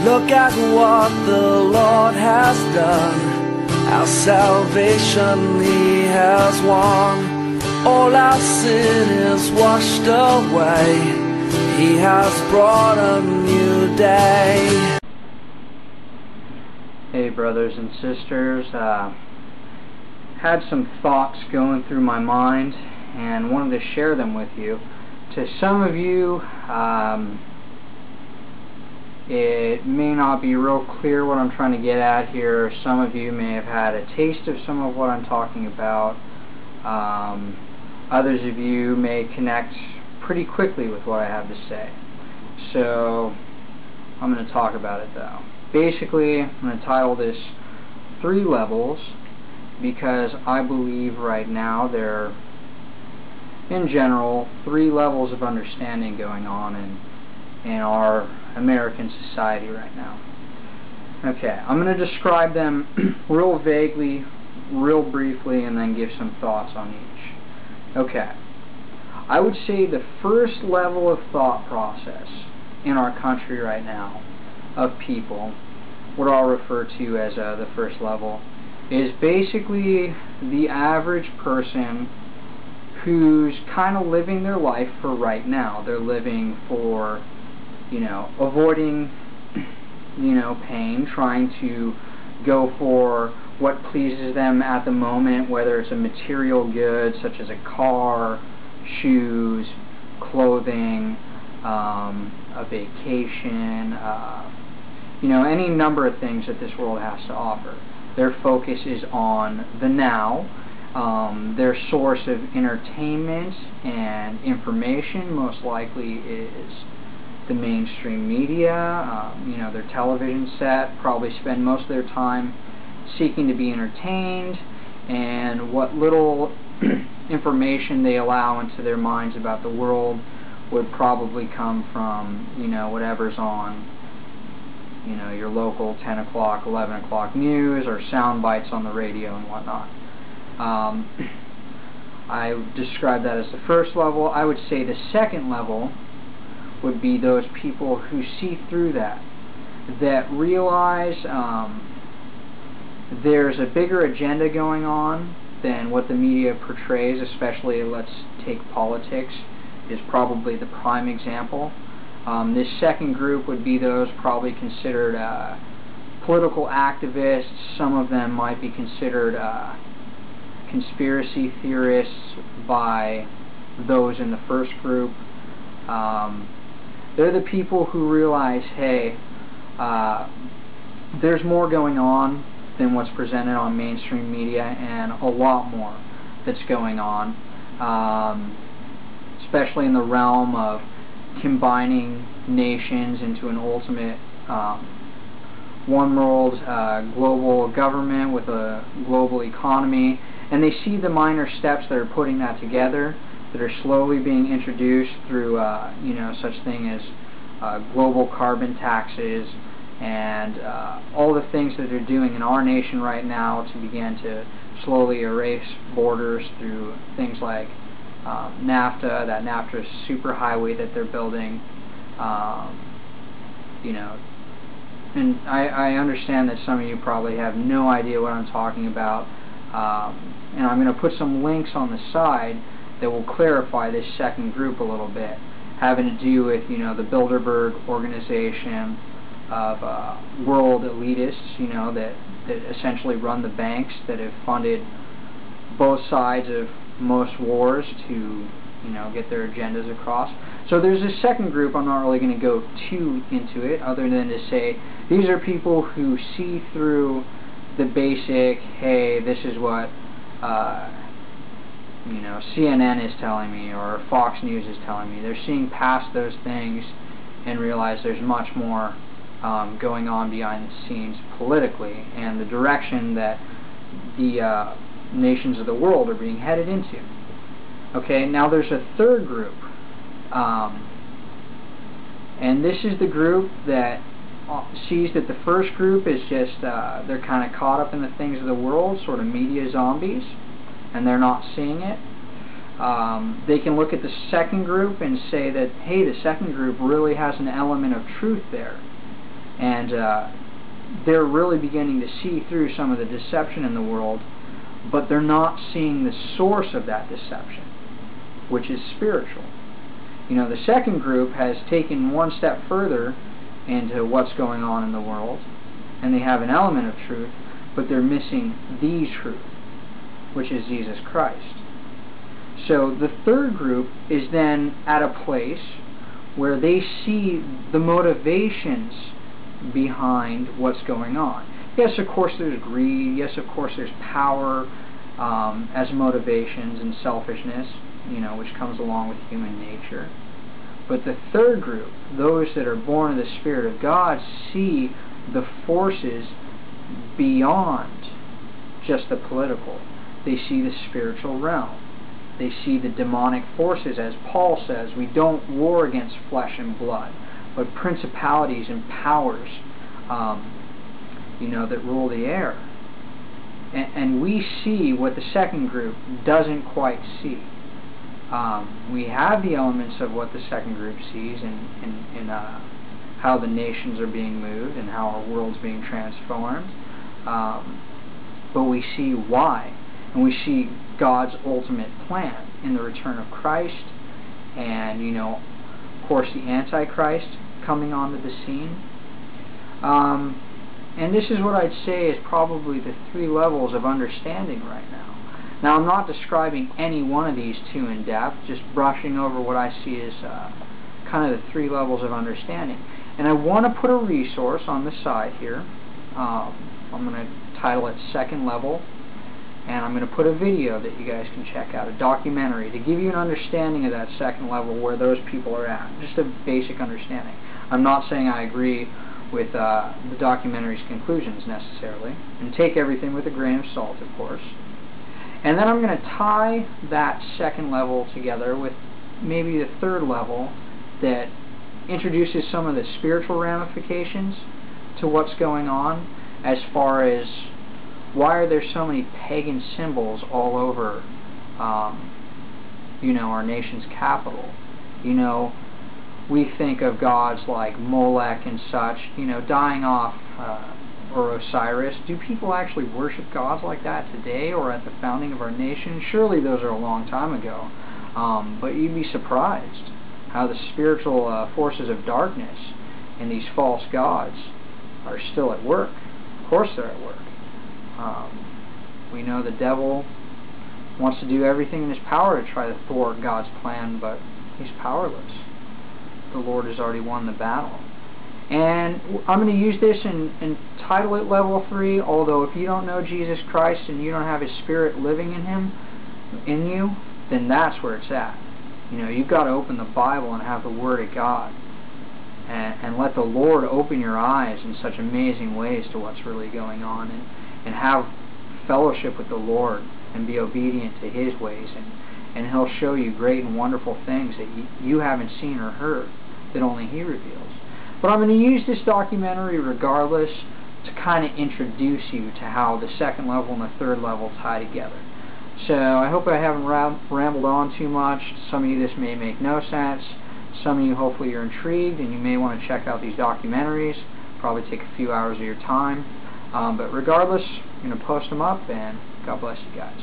Look at what the Lord has done. Our salvation He has won. All our sin is washed away. He has brought a new day. Hey brothers and sisters, had some thoughts going through my mind and wanted to share them with you. To some of you, it may not be real clear what I'm trying to get at here. Some of you may have had a taste of some of what I'm talking about. Others of you may connect pretty quickly with what I have to say. So I'm going to talk about it though. Basically, I'm going to title this 3 levels because I believe right now there are, in general, 3 levels of understanding going on in our American society right now. Okay, I'm going to describe them real vaguely, real briefly, and then give some thoughts on each. Okay, I would say the first level of thought process in our country right now of people, what I'll refer to as the first level, is basically the average person who's kind of living their life for right now. They're living for, avoiding, pain, trying to go for what pleases them at the moment, whether it's a material good such as a car, shoes, clothing, a vacation, any number of things that this world has to offer. Their focus is on the now. Their source of entertainment and information most likely is the mainstream media. Their television set, probably spend most of their time seeking to be entertained, and what little information they allow into their minds about the world would probably come from, whatever's on, your local 10 o'clock, 11 o'clock news, or sound bites on the radio and whatnot. I would describe that as the first level. I would say the second level would be those people who see through that realize there's a bigger agenda going on than what the media portrays, especially, let's take politics, is probably the prime example. This second group would be those probably considered political activists. Some of them might be considered conspiracy theorists by those in the first group. They're the people who realize, hey, there's more going on than what's presented on mainstream media, and a lot more that's going on, especially in the realm of combining nations into an ultimate one world global government with a global economy. And they see the minor steps that are putting that together, that are slowly being introduced through such thing as global carbon taxes and all the things that they're doing in our nation right now to begin to slowly erase borders through things like NAFTA, that NAFTA superhighway that they're building. And I understand that some of you probably have no idea what I'm talking about, and I'm going to put some links on the side that will clarify this second group a little bit, having to do with the Bilderberg organization of world elitists, that essentially run the banks, that have funded both sides of most wars to get their agendas across. So there's a second group. I'm not really going to go too into it, other than to say these are people who see through the basic, hey, this is what CNN is telling me, or Fox News is telling me. They're seeing past those things and realize there's much more going on behind the scenes politically, and the direction that the nations of the world are being headed into. Okay, now there's a third group, and this is the group that sees that the first group is just, they're kind of caught up in the things of the world, sort of media zombies, and they're not seeing it. They can look at the second group and say that, hey, the second group really has an element of truth there. And they're really beginning to see through some of the deception in the world, but they're not seeing the source of that deception, which is spiritual. You know, the second group has taken one step further into what's going on in the world, and they have an element of truth, but they're missing the truth, which is Jesus Christ. So the third group is then at a place where they see the motivations behind what's going on. Yes, of course there's greed. Yes, of course there's power as motivations, and selfishness, you know, which comes along with human nature. But the third group, those that are born of the Spirit of God, see the forces beyond just the political. They see the spiritual realm. They see the demonic forces. As Paul says, we don't war against flesh and blood, but principalities and powers, you know, that rule the air. And we see what the second group doesn't quite see. We have the elements of what the second group sees in how the nations are being moved and how our world's being transformed. But we see why. And we see God's ultimate plan in the return of Christ, and, you know, of course, the Antichrist coming onto the scene. And this is what I'd say is probably the three levels of understanding right now. Now, I'm not describing any one of these two in depth, just brushing over what I see as kind of the three levels of understanding. And I want to put a resource on the side here. I'm going to title it Second Level, and I'm going to put a video that you guys can check out, a documentary, to give you an understanding of that second level, where those people are at, just a basic understanding. I'm not saying I agree with the documentary's conclusions necessarily, and take everything with a grain of salt, of course. And then I'm going to tie that second level together with maybe the third level that introduces some of the spiritual ramifications to what's going on, as far as why are there so many pagan symbols all over, you know, our nation's capital. You know, we think of gods like Molech and such, you know, dying off, or Osiris. Do people actually worship gods like that today, or at the founding of our nation? Surely those are a long time ago. But you'd be surprised how the spiritual forces of darkness and these false gods are still at work. Of course they're at work. We know the devil wants to do everything in his power to try to thwart God's plan, but he's powerless. The Lord has already won the battle. And I'm going to use this and title it Level 3, although if you don't know Jesus Christ and you don't have His Spirit living in you, then that's where it's at. You know, you've got to open the Bible and have the Word of God, and let the Lord open your eyes in such amazing ways to what's really going on, and have fellowship with the Lord and be obedient to His ways, and He'll show you great and wonderful things that you haven't seen or heard, that only He reveals. But I'm going to use this documentary regardless to kind of introduce you to how the second level and the third level tie together. So I hope I haven't rambled on too much. Some of you this may make no sense. Some of you hopefully you're intrigued and you may want to check out these documentaries. Probably take a few hours of your time. But regardless, I'm going to post them up, and God bless you guys.